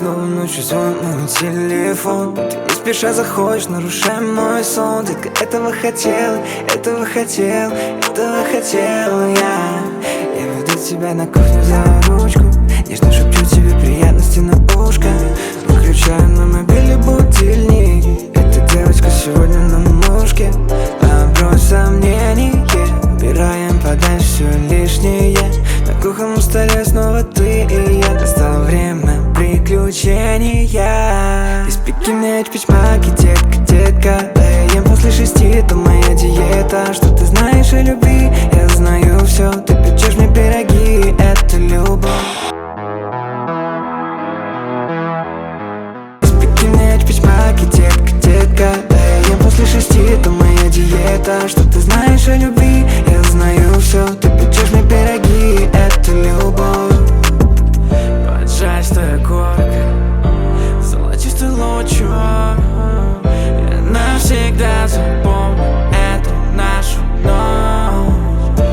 снова ночью звонит мой телефон. Ты не спеша заходишь, нарушая мой сон. Ты этого хотел, этого хотел, этого хотел я. Я веду тебя на кухню за ручку, нежно шепчу тебе приятности на ушко. Выключаю на мобиле будильник, эта девочка сегодня на мушке. Отбрось сомнения, убираем подальше все лишнее. На кухонном столе снова ты и я. Настало время приключения. Испеки мяч, пичмаки, детка, детка. Да я ем после 6, это моя диета. Что ты знаешь о любви? Я знаю все. Ты печешь мне пироги, это любовь. Испеки мяч, пичмаки, детка, детка. Да я ем после 6, это моя диета. Что ты знаешь о любви? Я знаю все. Ты печешь мне пироги, это любовь. Поджарь твоя корка золотистой лучью. Я навсегда запомню эту нашу ночь.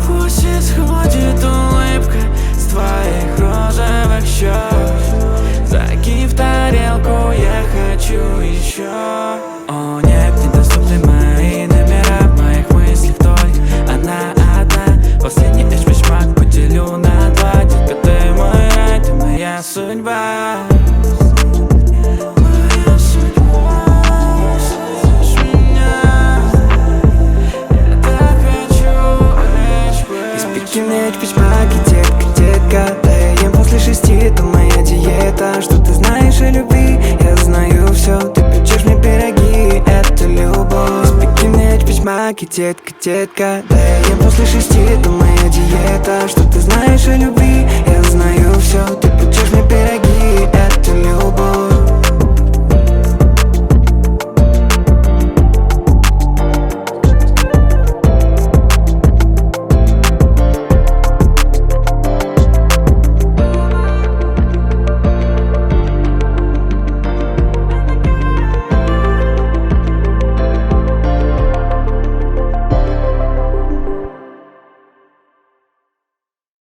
Пусть исходит улыбка с твоих розовых щек. Закинь в тарелку, я хочу еще. О нет, недоступны мои номера, в моих мыслях только она одна. Последний эшмишмак поделю на два. Детка, ты мой рай, ты моя судьба. Моя судьба, слышишь меня? Я так хочу. Испеки мяч, пичмаки, детка, детка. Да я ем после 6, это моя диета. Что ты знаешь о любви? Я знаю все. Ты печешь мне пироги, это любовь. Испеки мяч, пичмаки, детка, детка. Да я ем после 6, это моя диета. Что ты знаешь о любви? Я знаю все.